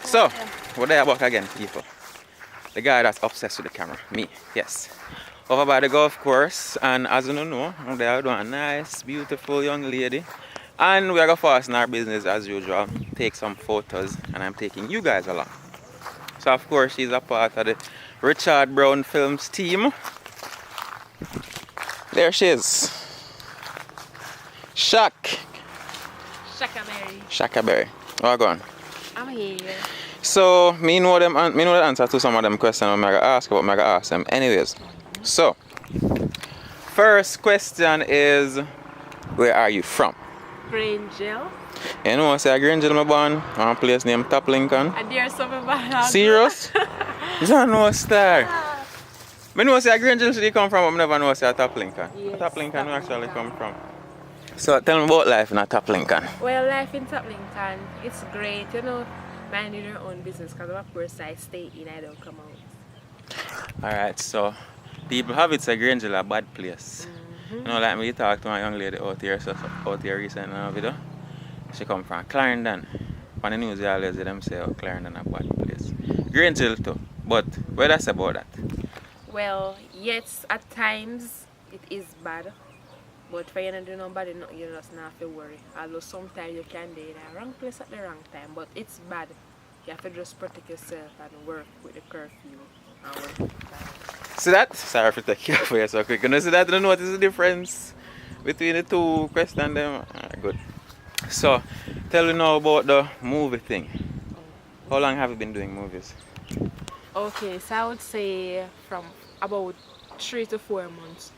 So, what are you back again, people? The guy that's obsessed with the camera, me, yes. Over by the golf course, and as you know, they are doing a nice, beautiful young lady. And we are going fast in our business as usual, take some photos, and I'm taking you guys along. So, of course, she's a part of the Richard Brown Films team. There she is. SHACKABERRY. SHACKABERRY. Oh, go on. I'm here. So, me know the answer to some of them questions I'm going to ask, but I'm going to ask them anyways. So, first question is, where are you from? Grangel. You know, I say Grangel, my born on a place named Top Lincoln. And there's some about Serious? You don't know a star. I know say Grangel should come from, but I never know say Top Lincoln. Yes, Top Lincoln Top actually Lincoln. come from. So tell me about life in a Top Lincoln. Well, life in Top Lincoln, it's great, you know, minding your own business, because of course I stay in, I don't come out. Alright, so people have it say Grangel a bad place. You know, like me talk to my young lady out here recently in a video. She come from Clarendon. On the news you always hear them say, oh, Clarendon a bad place. Grangel too, but what that's about that? Well, yes, at times it is bad, but for you not do nobody, you just not have to worry. Although sometimes you can be in the wrong place at the wrong time, but it's bad. You have to just protect yourself and work with the curfew and work with the time. See that? Sorry for taking you for you so quick. You know, see that? You know what is the difference between the two questions? Them? Good. So, tell me now about the movie thing. How long have you been doing movies? Okay, so I would say from about 3 to 4 months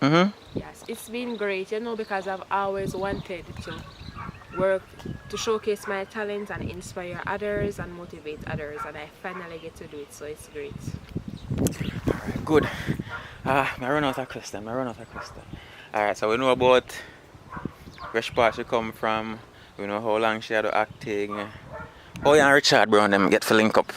now. Yes, it's been great, you know, because I've always wanted to work to showcase my talents and inspire others and motivate others, and I finally get to do it, so it's great. Alright, good. I run out of question. Alright, so we know about which part she come from, we know how long she had to acting. How you and Richard Brown them get to link up?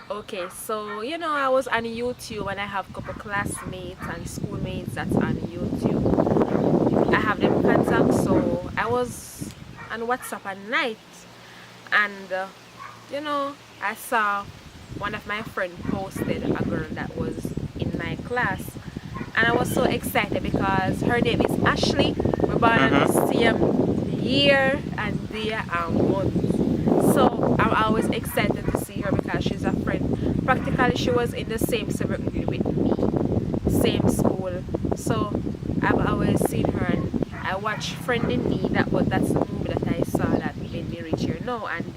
Okay, so you know I was on YouTube and I have a couple classmates and schoolmates that's on YouTube. I have them contacts, so I was on WhatsApp at night and you know I saw one of my friends posted a girl that was in my class and I was so excited because her name is Ashley. We're born in the same year and day and month. So I'm always excited to see her because she's a friend. Practically she was in the same subject with me, same school. So I've always seen her and I watched Friend in Me. That's the movie that I saw that made me reach here now. And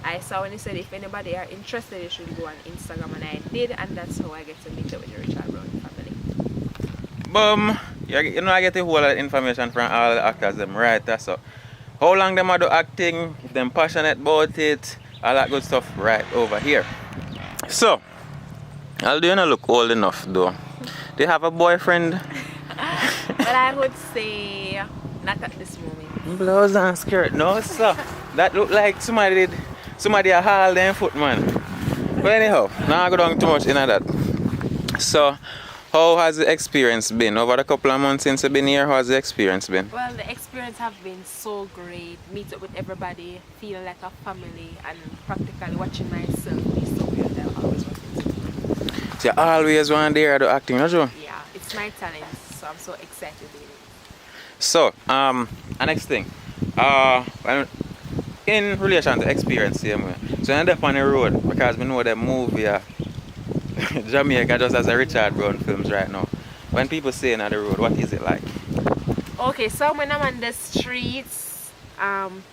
I saw when he said if anybody are interested you should go on Instagram, and I did, and that's how I get to meet up with the Richard Brown family. Boom! You know I get a whole lot of information from all the actors them, right? That's so. How long them are do acting, if them passionate about it, all that good stuff right over here. So, I'll do you not look old enough though. Do you have a boyfriend? Well, I would say not at this moment. Blouse and skirt, no sir. That look like somebody a haul them foot man. But anyhow, now I go down too much into that. So, how has the experience been? Over the couple of months since you've been here, how has the experience been? Well, the experience have been so great. Meet up with everybody, feel like a family, and practically watching myself be so good that I always wanted to do. So you always want to do acting, not you? Yeah, it's my talent, so I'm so excited with it. So, next thing. In relation to experience, same way. So you end up on the road because we know the movie Jamaica just as a Richard Brown Films right now. When people say on the road, what is it like? Okay, so when I'm on the streets,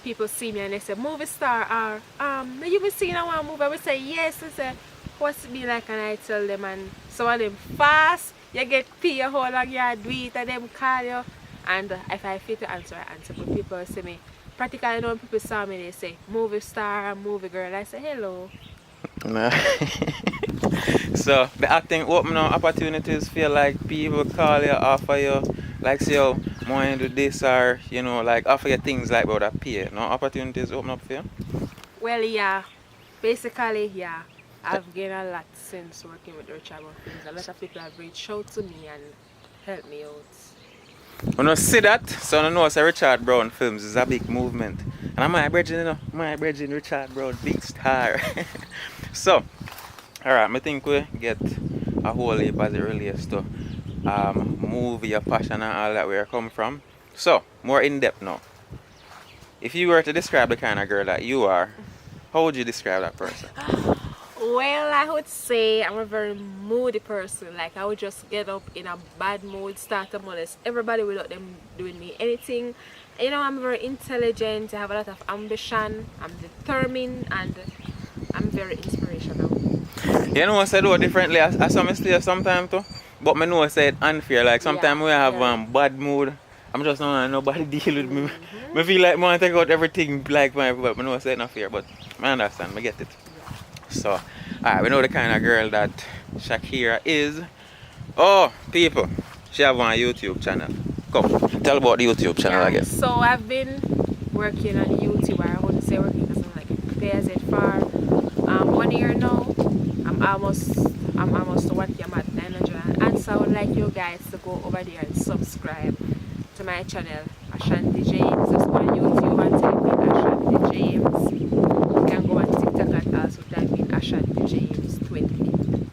people see me and they say, movie star, or you been seeing our movie? I would say yes. I say, what's it be like? And I tell them, and some of them fast, you get paid how long you do it, and them call you. And if I fit to answer, I answer. But people say me, practically when people saw me, they say, movie star, movie girl. I say, hello. No. So the acting open up opportunities, feel like people call you, offer you, like say you want to do this, or you know, like offer you things like about that pay. No opportunities open up for you? Well, yeah, basically, yeah. I've gained a lot since working with Richard Brown Films. A lot of people have reached out to me and helped me out. When you see that, so you know say Richard Brown Films is a big movement. And I'm my brethren, you know, my brethren Richard Brown, big star. So, alright, I think we get a whole heap as it relates to movie, your passion and all that where you come from. So, more in depth now. If you were to describe the kind of girl that you are, how would you describe that person? Well, I would say I'm a very moody person. Like, I would just get up in a bad mood, start to molest everybody without them doing me anything. You know, I'm very intelligent, I have a lot of ambition, I'm determined, and I'm very inspirational. You know, I said do it differently. I saw mistake sometimes too. But I know I said unfair. Like sometimes we have bad mood. I'm just not want nobody deal with me. I feel like I want to take out everything like my, but I know I said not fair. But I understand, I get it. So, alright, we know the kind of girl that Shakira is. Oh, people, she have one YouTube channel. Come, tell about the YouTube channel again. So I've been working on YouTube. I wouldn't say working because I'm like pay as it for 1 year now. I'm almost 1 year at 900. And so I would like you guys to go over there and subscribe to my channel, Ashanti James. Just go on YouTube and type in Ashanti James. You can go on TikTok and also type in Ashanti James 20.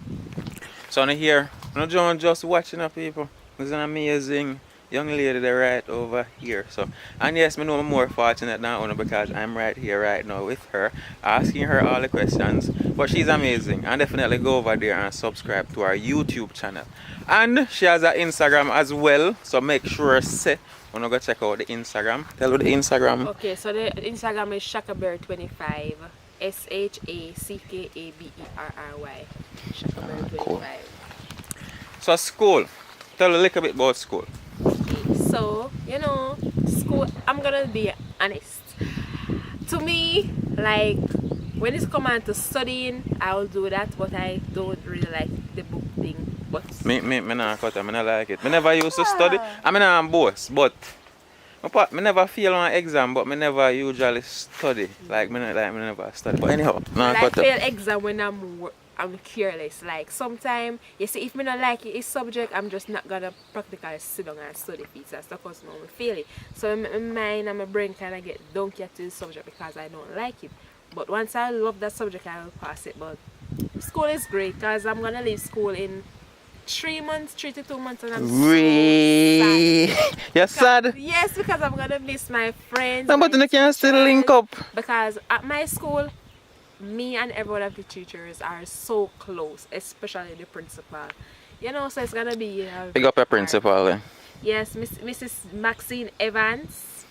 So now here, no John just watching up people. There's an amazing young lady there right over here. So, and yes, I know I'm more fortunate than Una because I'm right here right now with her, asking her all the questions. But she's amazing, and definitely go over there and subscribe to our YouTube channel. And she has an Instagram as well, so make sure say wanna go check out the Instagram. Tell her the Instagram. Okay, so the Instagram is SHACKABERRY25. SHACKABERRY. SHACKABERRY25. Cool. So school. Tell a little bit about school. Okay, so you know, school. I'm gonna be honest. To me, like when it's come on to studying, I'll do that, but I don't really like the book thing. But Me not cut it, me not like it. Me never used to study. I mean I'm both, but me never fail on an exam, but me never usually study. Like me never study. But anyhow, I like fail exam when I'm careless. Like sometimes you see if me not like it, subject, I'm just not gonna practically sit down and study pizza stuff because I fail it. So my mind and my brain kinda get donkey to the subject because I don't like it. But once I love that subject I will pass it. But school is great because I'm gonna leave school in 3 months, 3 to 2 months, and I'm so sad. You're sad? Yes, because I'm gonna miss my friends. No, but you can still link up. Because at my school, me and every one of the teachers are so close, especially the principal. You know, so it's gonna be Big up your principal then. Yes, Mrs. Maxine Evans.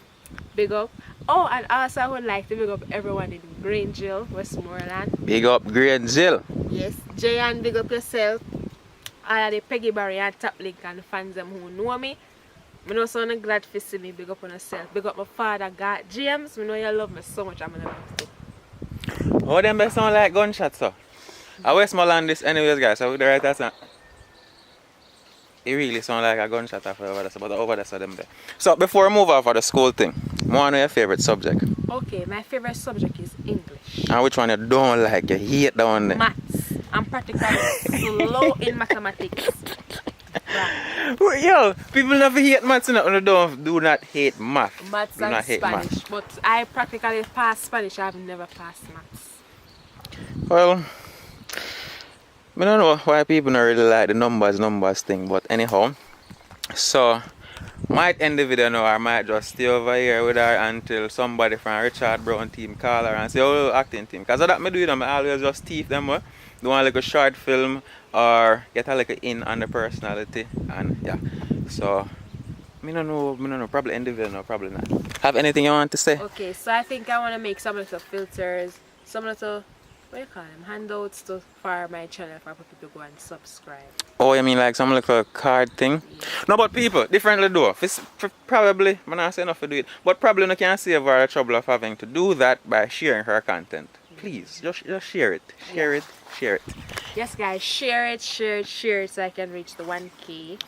Big up. Oh, and also I would like to big up everyone in Grangeville, Westmoreland. Big up Grangeville. Yes, Jayan, big up yourself. All of the Peggy Barry and Top Link and fans them who know me. I know so glad to see me. Big up on yourself. Big up my father, God James. I know you love me so much. I'm gonna love you. Oh, them best sound like gunshots, so. I Westmoreland this anyways, guys. So with the right answer. It really sound like a gunshot off over there, but over there, so them there. So before I move on for the school thing, what is your favorite subject? Okay, my favorite subject is English. And which one you don't like? You hate that one there? Maths. I'm practically slow in mathematics. Right. Yo, people never hate maths, you know, do not hate math. Maths do and not hate Spanish. math. But I practically pass Spanish. I've never passed maths. Well, I don't know why people don't really like the numbers thing, but anyhow, so might end the video now, or might just stay over here with her until somebody from Richard Brown team call her and say, oh, acting team. Because that me do it, I always just teeth them, do one like a short film or get a little in on the personality, and yeah. So, I don't know, probably end the video now, probably not. Have anything you want to say? Okay, so I think I want to make some little filters, some little, what do you call them, handouts for my channel for people to go and subscribe. Oh, you mean like some little card thing? Yeah. No, but people, differently do. Probably, I'm not saying enough to do it, but probably you can save her the trouble of having to do that by sharing her content. Please, just share it. Share it. Yes, guys, share it so I can reach the 1K.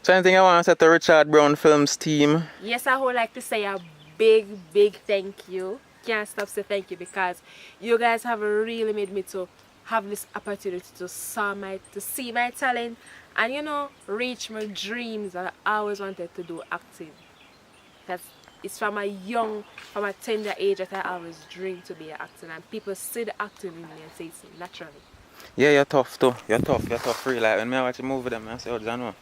So anything I want to say to Richard Brown Films team? Yes, I would like to say a big thank you. Can't stop saying thank you because you guys have really made me to have this opportunity to see my talent and, you know, reach my dreams that I always wanted to do acting. That's it's from a tender age that I always dreamed to be an actor, and people see the acting in me and say it's naturally. Yeah, you're tough too. You're tough real. Like when I watch a movie them, I say, oh, John,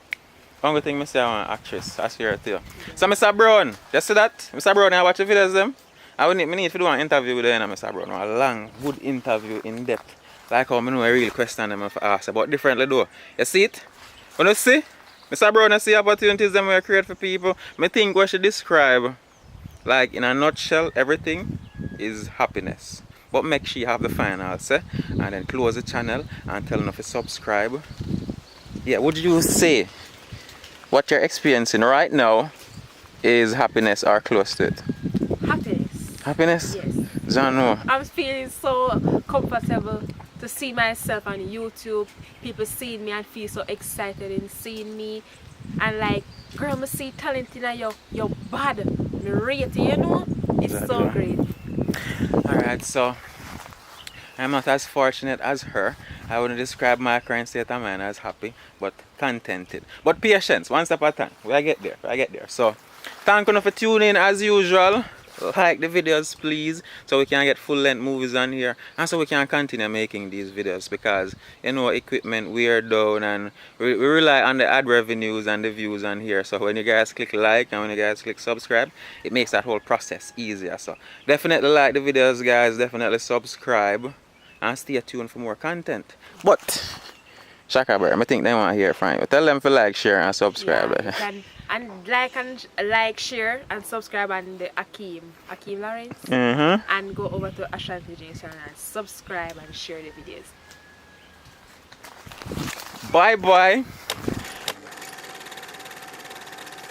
only thing I say I want an actress. I swear to you. Yeah. So Mr. Brown, you see that? Mr. Brown, I watch the videos them. I need to do an interview with them, Mr. Brown. A long, good interview in depth. Like how I know a real question them for ask about differently though. You see it? When you see? Mr. Brown, I see opportunities them we create for people. I think what should describe, like in a nutshell, everything is happiness. But make sure you have the final say and then close the channel and tell them to subscribe. Yeah, would you say what you're experiencing right now is happiness or close to it? Happiness. Happiness? Yes. Jano. I'm feeling so comfortable to see myself on YouTube. People seeing me and feel so excited in seeing me. And like, girl, I see talent in your bad. Me rate it, you know? It's so great. Alright, so I'm not as fortunate as her. I wouldn't describe my current state of mind as happy, but contented. But patience, one step at a time. I get there. So, thank you for tuning in as usual. Like the videos, please, so we can get full-length movies on here, and so we can continue making these videos, because you know equipment we're down and we rely on the ad revenues and the views on here. So when you guys click like and when you guys click subscribe, it makes that whole process easier. So definitely like the videos, guys, definitely subscribe and stay tuned for more content. But Shackaberry, I think they want to hear from you. Tell them to like, share and subscribe. Yeah, and like, share and subscribe on the Ackeen Lawrence. And go over to Ashanti J's channel and subscribe and share the videos. Bye bye.